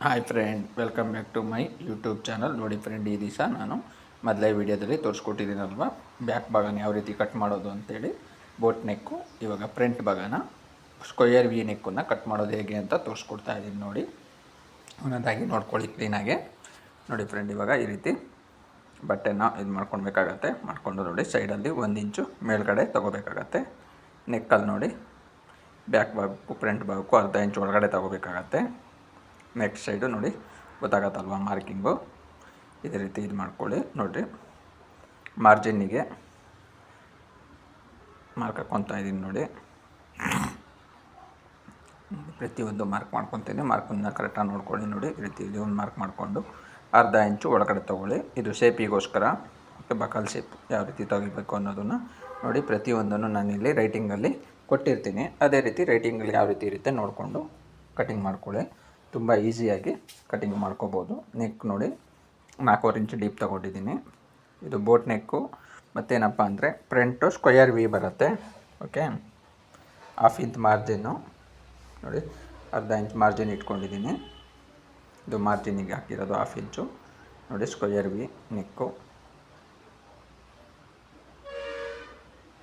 Hi friend, welcome back to my YouTube channel. ನೋಡಿ friend, ಈ ದಿವಸ ನಾನು ಮೊದಲೇ ವಿಡಿಯೋದಲ್ಲಿ ತೋರಿಸ್ಕೊಟ್ಟಿದ್ದೀನಲ್ವ ಬ್ಯಾಕ್ ಭಾಗನ ಯಾವ ರೀತಿ ಕಟ್ ಮಾಡೋದು ಅಂತೇಳಿ. ಬೋಟ್ ನೆಕ್ಕು, ಇವಾಗ ಫ್ರಂಟ್ ಭಾಗನ ಸ್ಕ್ವಯರ್ ವಿ ನೆಕ್ಕನ್ನು ಕಟ್ ಮಾಡೋದು ಹೇಗೆ ಅಂತ ತೋರಿಸ್ಕೊಡ್ತಾ ಇದ್ದೀನಿ. ನೋಡಿ, ಒಂದೊಂದಾಗಿ ನೋಡ್ಕೊಳ್ಳಿ ಕ್ಲೀನಾಗೆ. ನೋಡಿ ಫ್ರೆಂಡ್, ಇವಾಗ ಈ ರೀತಿ ಬಟ್ಟೆನ ಇದು ಮಾಡ್ಕೊಳ್ಬೇಕಾಗತ್ತೆ. ಮಾಡಿಕೊಂಡು ನೋಡಿ, ಸೈಡಲ್ಲಿ 1 ಇಂಚು ಮೇಲ್ಗಡೆ ತೊಗೋಬೇಕಾಗತ್ತೆ. ನೆಕ್ಕಲ್ಲಿ ನೋಡಿ, ಬ್ಯಾಕ್ ಭಾಗಕ್ಕೂ ಫ್ರಂಟ್ ಭಾಗಕ್ಕೂ ಅರ್ಧ ಇಂಚು ಒಳಗಡೆ ತೊಗೋಬೇಕಾಗತ್ತೆ. ನೆಕ್ಸ್ಟ್ ಸೈಡು ನೋಡಿ, ಗೊತ್ತಾಗತ್ತಲ್ವ ಮಾರ್ಕಿಂಗು. ಇದೇ ರೀತಿ ಇದು ಮಾಡ್ಕೊಳ್ಳಿ. ನೋಡಿರಿ, ಮಾರ್ಜಿನ್ನಿಗೆ ಮಾರ್ಕ್ ಹಾಕ್ಕೊತಾ ಇದ್ದೀನಿ. ನೋಡಿ, ಪ್ರತಿಯೊಂದು ಮಾರ್ಕ್ ಮಾಡ್ಕೊತೀನಿ. ಮಾರ್ಕನ್ನು ಕರೆಕ್ಟಾಗಿ ನೋಡ್ಕೊಳ್ಳಿ. ನೋಡಿ, ಈ ರೀತಿ ಒಂದು ಮಾರ್ಕ್ ಮಾಡಿಕೊಂಡು ಅರ್ಧ ಇಂಚು ಒಳಗಡೆ ತೊಗೊಳ್ಳಿ. ಇದು ಶೇಪಿಗೋಸ್ಕರ, ಬಕಲ್ ಶೇಪ್ ಯಾವ ರೀತಿ ತೆಗಿಬೇಕು ಅನ್ನೋದನ್ನು ನೋಡಿ. ಪ್ರತಿಯೊಂದನ್ನು ನಾನಿಲ್ಲಿ ರೈಟಿಂಗಲ್ಲಿ ಕೊಟ್ಟಿರ್ತೀನಿ. ಅದೇ ರೀತಿ ರೈಟಿಂಗಲ್ಲಿ ಯಾವ ರೀತಿ ಇರುತ್ತೆ ನೋಡಿಕೊಂಡು ಕಟಿಂಗ್ ಮಾಡ್ಕೊಳ್ಳಿ. ತುಂಬ ಈಸಿಯಾಗಿ ಕಟಿಂಗ್ ಮಾಡ್ಕೋಬೋದು. ನೆಕ್ ನೋಡಿ, 4 ಇಂಚು ಡೀಪ್ ತೊಗೊಂಡಿದ್ದೀನಿ. ಇದು ಬೋಟ್ ನೆಕ್ಕು. ಮತ್ತೇನಪ್ಪ ಅಂದರೆ ಫ್ರಂಟು ಸ್ಕ್ವಯರ್ ವಿ ಬರುತ್ತೆ. ಓಕೆ, 1/2 ಇಂಚ್ ಮಾರ್ಜಿನ್ನು ನೋಡಿ, ಅರ್ಧ ಇಂಚ್ ಮಾರ್ಜಿನ್ ಇಟ್ಕೊಂಡಿದ್ದೀನಿ. ಇದು ಮಾರ್ಜಿನಿಗೆ ಹಾಕಿರೋದು 1/2 ಇಂಚು. ನೋಡಿ, ಸ್ಕ್ವಯರ್ ವಿ ನೆಕ್ಕು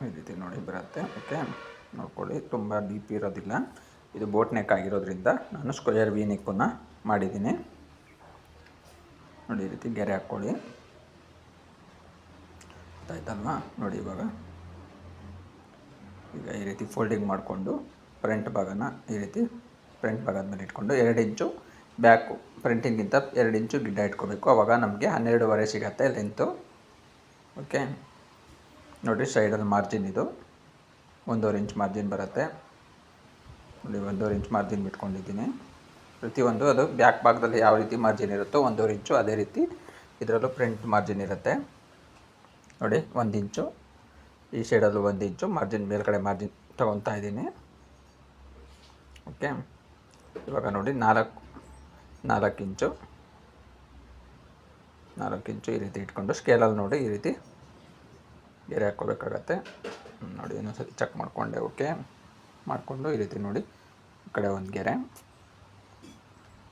ಈ ರೀತಿ ನೋಡಿ ಬರುತ್ತೆ. ಓಕೆ, ನೋಡ್ಕೊಳ್ಳಿ, ತುಂಬ ಡೀಪ್ ಇರೋದಿಲ್ಲ. ಇದು ಬೋಟ್ ನೆಕ್ ಆಗಿರೋದ್ರಿಂದ ನಾನು ಸ್ಕ್ವಯರ್ ವಿ ನೆಕ್ಕನ್ನು ಮಾಡಿದ್ದೀನಿ. ನೋಡಿ, ಈ ರೀತಿ ಗೆರೆ ಹಾಕ್ಕೊಳ್ಳಿ. ಗೊತ್ತಾಯ್ತಲ್ವಾ? ನೋಡಿ, ಈಗ ಈ ರೀತಿ ಫೋಲ್ಡಿಂಗ್ ಮಾಡಿಕೊಂಡು ಫ್ರಂಟ್ ಭಾಗನ ಈ ರೀತಿ ಫ್ರಂಟ್ ಭಾಗದ ಮೇಲೆ ಇಟ್ಕೊಂಡು 2 ಇಂಚು ಬ್ಯಾಕು ಫ್ರಂಟಿಗಿಂತ 2 ಇಂಚು ಗಿಡ್ಡ ಇಟ್ಕೋಬೇಕು. ಆವಾಗ ನಮಗೆ 12.5 ಸಿಗತ್ತೆ ಲೆಂತು. ಓಕೆ, ನೋಡಿ, ಸೈಡಲ್ಲಿ ಮಾರ್ಜಿನ್ ಇದು 1.5 ಇಂಚ್ ಮಾರ್ಜಿನ್ ಬರುತ್ತೆ. ನೋಡಿ, 1.5 ಇಂಚ್ ಮಾರ್ಜಿನ್ ಬಿಟ್ಕೊಂಡಿದ್ದೀನಿ. ಪ್ರತಿಯೊಂದು ಅದು ಬ್ಯಾಕ್ ಭಾಗದಲ್ಲಿ ಯಾವ ರೀತಿ ಮಾರ್ಜಿನ್ ಇರುತ್ತೋ 1.5 ಇಂಚು, ಅದೇ ರೀತಿ ಇದರಲ್ಲೂ ಫ್ರಂಟ್ ಮಾರ್ಜಿನ್ ಇರುತ್ತೆ. ನೋಡಿ, 1 ಇಂಚು ಈ ಸೈಡಲ್ಲೂ 1 ಇಂಚು ಮಾರ್ಜಿನ್, ಮೇಲ್ಗಡೆ ಮಾರ್ಜಿನ್ ತೊಗೊತಾ ಇದ್ದೀನಿ. ಓಕೆ, ಇವಾಗ ನೋಡಿ, 4 ಇಂಚು ಈ ರೀತಿ ಇಟ್ಕೊಂಡು ಸ್ಕೇಲಲ್ಲಿ ನೋಡಿ ಈ ರೀತಿ ಗೆರೆ ಹಾಕ್ಕೋಬೇಕಾಗತ್ತೆ. ನೋಡಿ, ಇನ್ನೊಂದ್ಸತಿ ಚೆಕ್ ಮಾಡಿಕೊಂಡೆ. ಓಕೆ, ಮಾಡಿಕೊಂಡು ಈ ರೀತಿ ನೋಡಿ, ಈ ಕಡೆ ಒಂದು ಗೆರೆ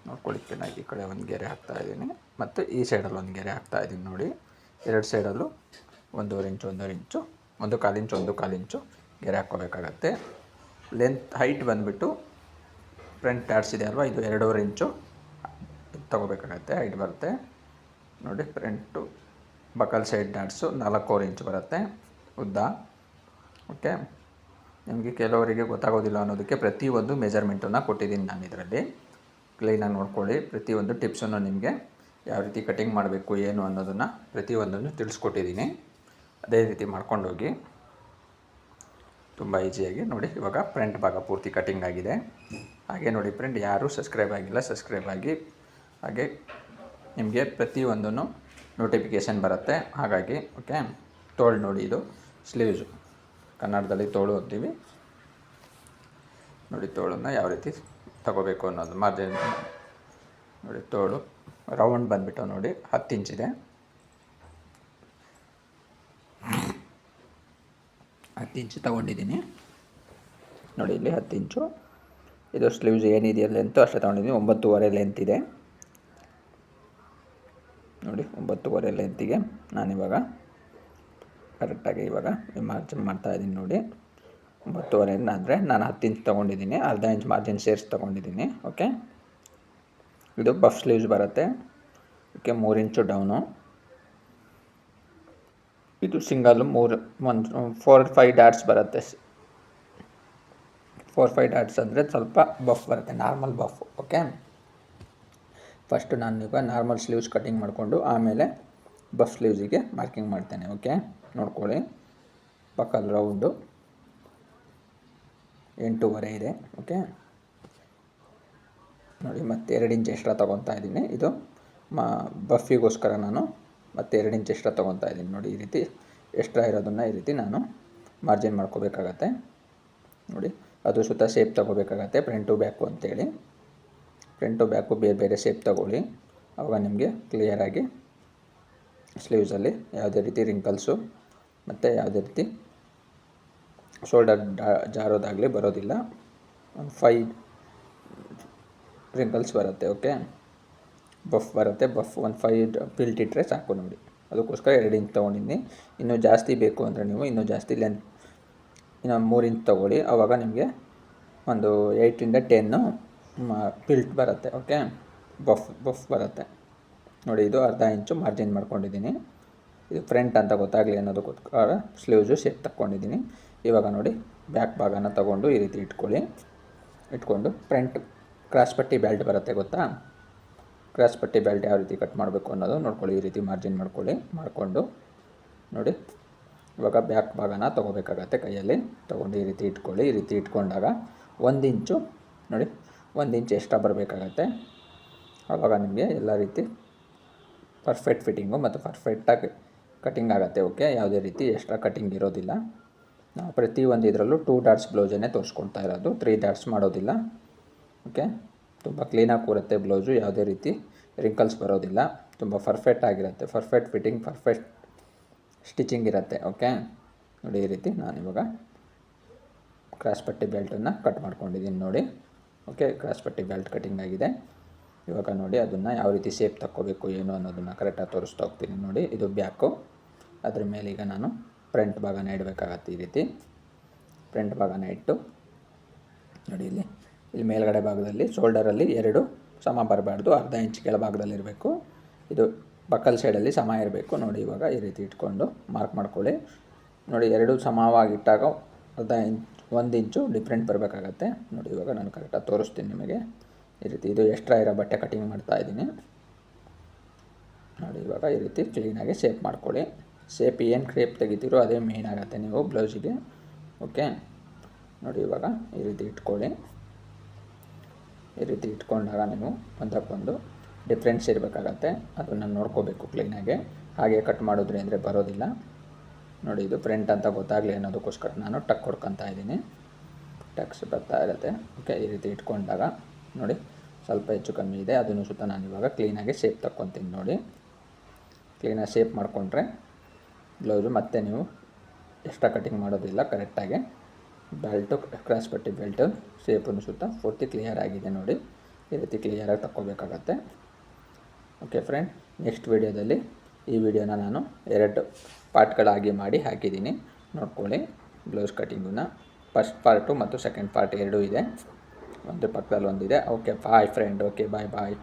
ನೋಡ್ಕೊಳ್ಳಿ ಚೆನ್ನಾಗಿ. ಈ ಕಡೆ ಒಂದು ಗೆರೆ ಹಾಕ್ತಾಯಿದ್ದೀನಿ ಮತ್ತು ಈ ಸೈಡಲ್ಲಿ ಒಂದು ಗೆರೆ ಹಾಕ್ತಾಯಿದ್ದೀನಿ. ನೋಡಿ, 2 ಸೈಡಲ್ಲೂ 1.5 ಇಂಚು 1.5 ಇಂಚು 1/4 ಇಂಚು 1/4 ಇಂಚು ಗೆರೆ ಹಾಕ್ಕೋಬೇಕಾಗತ್ತೆ. ಹೈಟ್ ಬಂದುಬಿಟ್ಟು ಫ್ರಂಟ್ ಡ್ಯಾಟ್ಸ್ ಇದೆ ಅಲ್ವಾ, ಇದು 2.5 ಇಂಚು ತೊಗೋಬೇಕಾಗತ್ತೆ, ಹೈಟ್ ಬರುತ್ತೆ. ನೋಡಿ, ಫ್ರಂಟು ಬಕಲ್ ಸೈಡ್ ಡ್ಯಾಟ್ಸು 4.25 ಇಂಚು ಬರುತ್ತೆ ಉದ್ದ. ಓಕೆ, ನಿಮಗೆ ಕೆಲವರಿಗೆ ಗೊತ್ತಾಗೋದಿಲ್ಲ ಅನ್ನೋದಕ್ಕೆ ಪ್ರತಿಯೊಂದು ಮೆಜರ್ಮೆಂಟನ್ನು ಕೊಟ್ಟಿದ್ದೀನಿ ನಾನು ಇದರಲ್ಲಿ. ಕ್ಲೀನಾಗಿ ನೋಡ್ಕೊಳ್ಳಿ. ಪ್ರತಿಯೊಂದು ಟಿಪ್ಸನ್ನು ನಿಮಗೆ ಯಾವ ರೀತಿ ಕಟಿಂಗ್ ಮಾಡಬೇಕು ಏನು ಅನ್ನೋದನ್ನು ಪ್ರತಿಯೊಂದನ್ನು ತಿಳಿಸ್ಕೊಟ್ಟಿದ್ದೀನಿ. ಅದೇ ರೀತಿ ಮಾಡ್ಕೊಂಡೋಗಿ ತುಂಬ ಈಸಿಯಾಗಿ. ನೋಡಿ, ಇವಾಗ ಫ್ರಂಟ್ ಭಾಗ ಪೂರ್ತಿ ಕಟಿಂಗ್ ಆಗಿದೆ. ಹಾಗೆ ನೋಡಿ ಫ್ರೆಂಡ್, ಯಾರೂ ಸಬ್ಸ್ಕ್ರೈಬ್ ಆಗಿಲ್ಲ, ಸಬ್ಸ್ಕ್ರೈಬ್ ಆಗಿ. ಹಾಗೆ ನಿಮಗೆ ಪ್ರತಿಯೊಂದನ್ನು ನೋಟಿಫಿಕೇಷನ್ ಬರುತ್ತೆ. ಹಾಗಾಗಿ ಓಕೆ, ತೋಳು ನೋಡಿ, ಇದು ಸ್ಲೀವ್ಸು, ಕನ್ನಡದಲ್ಲಿ ತೋಳು ಅಂತೀವಿ. ನೋಡಿ, ತೋಳನ್ನು ಯಾವ ರೀತಿ ತಗೋಬೇಕು ಅನ್ನೋದು ಮಾರ್ಜಿನ್ ನೋಡಿ. ತೋಳು ರೌಂಡ್ ಬಂದುಬಿಟ್ಟು ನೋಡಿ 10 ಇಂಚಿದೆ. 10 ಇಂಚು ತೊಗೊಂಡಿದ್ದೀನಿ. ನೋಡಿ, ಇಲ್ಲಿ 10 ಇಂಚು. ಇದು ಸ್ಲೀವ್ಸ್ ಏನಿದೆಯಲ್ಲ ಲೆಂತು ಅಷ್ಟೇ ತೊಗೊಂಡಿದ್ದೀನಿ. 9.5 ಲೆಂತ್ ಇದೆ. ನೋಡಿ, 9.5 ಲೆಂತಿಗೆ ನಾನಿವಾಗ ಕರೆಕ್ಟಾಗಿ ಇವಾಗ ಮಾರ್ಜಿನ್ ಮಾಡ್ತಾಯಿದ್ದೀನಿ. ನೋಡಿ, 9.5 ಅಂದರೆ ನಾನು 10 ಇಂಚ್ ತೊಗೊಂಡಿದ್ದೀನಿ, ಅರ್ಧ ಇಂಚ್ ಮಾರ್ಜಿನ್ ಸೇರಿಸಿ ತೊಗೊಂಡಿದ್ದೀನಿ. ಓಕೆ, ಇದು ಬಫ್ ಸ್ಲೀವ್ಸ್ ಬರುತ್ತೆ. ಓಕೆ, 3 ಇಂಚು ಡೌನು. ಇದು ಸಿಂಗಲ್ಲು 4-5 ಡಾಟ್ಸ್ ಬರುತ್ತೆ. 4-5 ಡಾಟ್ಸ್ ಅಂದರೆ ಸ್ವಲ್ಪ ಬಫ್ ಬರುತ್ತೆ, ನಾರ್ಮಲ್ ಬಫ್. ಓಕೆ, ಫಸ್ಟು ನಾನು ಈಗ ನಾರ್ಮಲ್ ಸ್ಲೀವ್ಸ್ ಕಟಿಂಗ್ ಮಾಡಿಕೊಂಡು ಆಮೇಲೆ ಬಫ್ ಸ್ಲೀವ್ಸಿಗೆ ಮಾರ್ಕಿಂಗ್ ಮಾಡ್ತೇನೆ. ಓಕೆ, ನೋಡ್ಕೊಳ್ಳಿ. ಬಕಲ್ ರೌಂಡು 8.5 ಇದೆ. ಓಕೆ, ನೋಡಿ, ಮತ್ತೆ 2 ಇಂಚ್ ಎಕ್ಸ್ಟ್ರಾ ತೊಗೊತಾ ಇದ್ದೀನಿ. ಇದು ಬಫಿಗೋಸ್ಕರ ನಾನು ಮತ್ತೆ 2 ಇಂಚ್ ಎಕ್ಸ್ಟ್ರಾ ತೊಗೊತಾ ಇದ್ದೀನಿ. ನೋಡಿ, ಈ ರೀತಿ ಎಕ್ಸ್ಟ್ರಾ ಇರೋದನ್ನು ಈ ರೀತಿ ನಾನು ಮಾರ್ಜಿನ್ ಮಾಡ್ಕೋಬೇಕಾಗತ್ತೆ. ನೋಡಿ, ಅದು ಸುತ್ತ ಶೇಪ್ ತೊಗೋಬೇಕಾಗತ್ತೆ, ಫ್ರಂಟು ಬ್ಯಾಕು ಅಂತೇಳಿ. ಫ್ರಂಟು ಬ್ಯಾಕು ಬೇರೆ ಬೇರೆ ಶೇಪ್ ತೊಗೊಳ್ಳಿ. ಆವಾಗ ನಿಮಗೆ ಕ್ಲಿಯರಾಗಿ ಸ್ಲೀವ್ಸಲ್ಲಿ ಯಾವುದೇ ರೀತಿ ರಿಂಕಲ್ಸು ಮತ್ತು ಯಾವುದೇ ರೀತಿ ಶೋಲ್ಡರ್ ಜಾರೋದಾಗಲಿ ಬರೋದಿಲ್ಲ. ಒಂದು 5 ರಿಂಕಲ್ಸ್ ಬರುತ್ತೆ. ಓಕೆ, ಬಫ್ ಬರುತ್ತೆ. ಬಫ್ ಒಂದು 5 ಪಿಲ್ಟ್ ಇಟ್ಟರೆ ಸಾಕು ನೋಡಿ. ಅದಕ್ಕೋಸ್ಕರ 2 ಇಂಚ್ ತೊಗೊಂಡಿದ್ದೀನಿ. ಇನ್ನೂ ಜಾಸ್ತಿ ಬೇಕು ಅಂದರೆ ನೀವು ಇನ್ನೂ ಜಾಸ್ತಿ ಲೆಂತ್ ಇನ್ನು 3 ಇಂಚ್ ತೊಗೊಳ್ಳಿ. ಆವಾಗ ನಿಮಗೆ ಒಂದು 8 ಇಂದ 10 ಪಿಲ್ಟ್ ಬರುತ್ತೆ. ಓಕೆ, ಬಫ್ ಬರುತ್ತೆ ನೋಡಿ. ಇದು ಅರ್ಧ ಇಂಚು ಮಾರ್ಜಿನ್ ಮಾಡ್ಕೊಂಡಿದ್ದೀನಿ. ಇದು ಫ್ರಂಟ್ ಅಂತ ಗೊತ್ತಾಗಲಿ ಅನ್ನೋದಕ್ಕೋಸ್ಕರ ಸ್ಲೀವ್ಸು ಶೇಪ್ ತಗೊಂಡಿದ್ದೀನಿ. ಇವಾಗ ನೋಡಿ ಬ್ಯಾಕ್ ಭಾಗನ ತೊಗೊಂಡು ಈ ರೀತಿ ಇಟ್ಕೊಂಡು ಫ್ರಂಟ್ ಕ್ರಾಸ್ ಪಟ್ಟಿ ಬೆಲ್ಟ್ ಬರುತ್ತೆ ಗೊತ್ತಾ? ಕ್ರಾಸ್ ಪಟ್ಟಿ ಬೆಲ್ಟ್ ಯಾವ ರೀತಿ ಕಟ್ ಮಾಡಬೇಕು ಅನ್ನೋದು ನೋಡ್ಕೊಳ್ಳಿ. ಈ ರೀತಿ ಮಾರ್ಜಿನ್ ಮಾಡಿಕೊಂಡು ನೋಡಿ ಇವಾಗ ಬ್ಯಾಕ್ ಭಾಗನ ತೊಗೋಬೇಕಾಗತ್ತೆ. ಕೈಯಲ್ಲಿ ತೊಗೊಂಡು ಈ ರೀತಿ ಇಟ್ಕೊಳ್ಳಿ. ಈ ರೀತಿ ಇಟ್ಕೊಂಡಾಗ 1 ಇಂಚು ನೋಡಿ, 1 ಇಂಚ್ ಎಕ್ಸ್ಟ್ರಾ ಬರಬೇಕಾಗತ್ತೆ. ಆವಾಗ ನಿಮಗೆ ಎಲ್ಲ ರೀತಿ ಪರ್ಫೆಕ್ಟ್ ಫಿಟ್ಟಿಂಗು ಮತ್ತು ಪರ್ಫೆಕ್ಟಾಗಿ ಕಟಿಂಗ್ ಆಗುತ್ತೆ. ಓಕೆ, ಯಾವುದೇ ರೀತಿ ಎಕ್ಸ್ಟ್ರಾ ಕಟಿಂಗ್ ಇರೋದಿಲ್ಲ. ನಾವು ಪ್ರತಿಯೊಂದು ಇದರಲ್ಲೂ 2 ಡಾಟ್ಸ್ ಬ್ಲೌಸನ್ನೇ ತೋರಿಸ್ಕೊಳ್ತಾ ಇರೋದು, 3 ಡಾಟ್ಸ್ ಮಾಡೋದಿಲ್ಲ. ಓಕೆ, ತುಂಬ ಕ್ಲೀನಾಗಿ ಕೂರುತ್ತೆ ಬ್ಲೌಸು, ಯಾವುದೇ ರೀತಿ ರಿಂಕಲ್ಸ್ ಬರೋದಿಲ್ಲ, ತುಂಬ ಪರ್ಫೆಕ್ಟ್ ಆಗಿರುತ್ತೆ. ಪರ್ಫೆಕ್ಟ್ ಫಿಟ್ಟಿಂಗ್, ಪರ್ಫೆಕ್ಟ್ ಸ್ಟಿಚಿಂಗ್ ಇರುತ್ತೆ. ಓಕೆ ನೋಡಿ, ಈ ರೀತಿ ನಾನಿವಾಗ ಕ್ರಾಸ್ ಪಟ್ಟಿ ಬೆಲ್ಟನ್ನು ಕಟ್ ಮಾಡ್ಕೊಂಡಿದ್ದೀನಿ ನೋಡಿ. ಓಕೆ, ಕ್ರಾಸ್ ಪಟ್ಟಿ ಬೆಲ್ಟ್ ಕಟಿಂಗ್ ಆಗಿದೆ. ಇವಾಗ ನೋಡಿ ಅದನ್ನು ಯಾವ ರೀತಿ ಶೇಪ್ ತಕ್ಕೋಬೇಕು ಏನು ಅನ್ನೋದನ್ನು ಕರೆಕ್ಟಾಗಿ ತೋರಿಸ್ತಾ ಹೋಗ್ತೀನಿ ನೋಡಿ. ಇದು ಬ್ಯಾಕು, ಅದ್ರ ಮೇಲೆ ಈಗ ನಾನು ಫ್ರಂಟ್ ಭಾಗನ ಇಡಬೇಕಾಗತ್ತೆ. ಈ ರೀತಿ ಫ್ರಂಟ್ ಭಾಗನ ಇಟ್ಟು ನೋಡಿ, ಇಲ್ಲಿ ಮೇಲ್ಗಡೆ ಭಾಗದಲ್ಲಿ ಶೋಲ್ಡರಲ್ಲಿ 2 ಸಮ ಬರಬಾರ್ದು, ಅರ್ಧ ಇಂಚ್ ಕೆಳಭಾಗದಲ್ಲಿರಬೇಕು. ಇದು ಬಕ್ಕಲ್ ಸೈಡಲ್ಲಿ ಸಮ ಇರಬೇಕು ನೋಡಿ. ಇವಾಗ ಈ ರೀತಿ ಇಟ್ಕೊಂಡು ಮಾರ್ಕ್ ಮಾಡ್ಕೊಳ್ಳಿ ನೋಡಿ. 2 ಸಮವಾಗಿಟ್ಟಾಗ 1 ಇಂಚು ಡಿಫ್ರೆಂಟ್ ಬರಬೇಕಾಗತ್ತೆ ನೋಡಿ. ಇವಾಗ ನಾನು ಕರೆಕ್ಟಾಗಿ ತೋರಿಸ್ತೀನಿ ನಿಮಗೆ. ಈ ರೀತಿ ಇದು ಎಕ್ಸ್ಟ್ರಾ ಇರೋ ಬಟ್ಟೆ ಕಟಿಂಗ್ ಮಾಡ್ತಾಯಿದ್ದೀನಿ ನೋಡಿ. ಇವಾಗ ಈ ರೀತಿ ಕ್ಲೀನಾಗಿ ಶೇಪ್ ಮಾಡ್ಕೊಳ್ಳಿ. ಶೇಪ್ ಏನು ಶೇಪ್ ತೆಗಿತೀರೋ ಅದೇ ಮೇನ್ ಆಗುತ್ತೆ ನೀವು ಬ್ಲೌಸಿಗೆ. ಓಕೆ ನೋಡಿ, ಇವಾಗ ಈ ರೀತಿ ಇಟ್ಕೊಳ್ಳಿ. ಈ ರೀತಿ ಇಟ್ಕೊಂಡಾಗ ನೀವು ಒಂದಕ್ಕೊಂದು ಡಿಫ್ರೆನ್ಸ್ ಇರಬೇಕಾಗತ್ತೆ, ಅದನ್ನು ನೋಡ್ಕೋಬೇಕು ಕ್ಲೀನಾಗೆ. ಹಾಗೆ ಕಟ್ ಮಾಡಿದ್ರಿ ಅಂದರೆ ಬರೋದಿಲ್ಲ ನೋಡಿ. ಇದು ಫ್ರಂಟ್ ಅಂತ ಗೊತ್ತಾಗಲಿ ಅನ್ನೋದಕ್ಕೋಸ್ಕರ ನಾನು ಟಕ್ ಹೊಡ್ಕೊತಾ ಇದ್ದೀನಿ, ಟಕ್ಸ್ ಬರ್ತಾ ಇರುತ್ತೆ. ಓಕೆ, ಈ ರೀತಿ ಇಟ್ಕೊಂಡಾಗ ನೋಡಿ ಸ್ವಲ್ಪ ಹೆಚ್ಚು ಕಮ್ಮಿ ಇದೆ, ಅದನ್ನು ಸುತ್ತ ನಾನು ಇವಾಗ ಕ್ಲೀನಾಗಿ ಶೇಪ್ ತಕ್ಕೊತೀನಿ ನೋಡಿ. ಕ್ಲೀನಾಗಿ ಶೇಪ್ ಮಾಡಿಕೊಂಡ್ರೆ ಬ್ಲೌಸು ಮತ್ತೆ ನೀವು ಎಕ್ಸ್ಟ್ರಾ ಕಟಿಂಗ್ ಮಾಡೋದಿಲ್ಲ. ಕರೆಕ್ಟಾಗಿ ಬೆಲ್ಟು, ಕ್ರಾಸ್ ಪಟ್ಟಿ ಬೆಲ್ಟು ಶೇಪನ್ನು ಸುತ್ತ ಪೂರ್ತಿ ಕ್ಲಿಯರ್ ಆಗಿದೆ ನೋಡಿ. ಈ ರೀತಿ ಕ್ಲಿಯರಾಗಿ ತಕ್ಕೋಬೇಕಾಗತ್ತೆ. ಓಕೆ ಫ್ರೆಂಡ್, ನೆಕ್ಸ್ಟ್ ವೀಡಿಯೋದಲ್ಲಿ ಈ ವಿಡಿಯೋನ ನಾನು 2 ಪಾರ್ಟ್ಗಳಾಗಿ ಮಾಡಿ ಹಾಕಿದ್ದೀನಿ, ನೋಡ್ಕೊಳ್ಳಿ. ಬ್ಲೌಸ್ ಕಟಿಂಗನ್ನು ಫಸ್ಟ್ ಪಾರ್ಟು ಮತ್ತು ಸೆಕೆಂಡ್ ಪಾರ್ಟ್ 2 ಇದೆ, ಒಂದು ಪಕ್ಕದಲ್ಲಿ ಒಂದಿದೆ. ಓಕೆ ಬಾಯ್ ಫ್ರೆಂಡ್, ಓಕೆ ಬಾಯ್.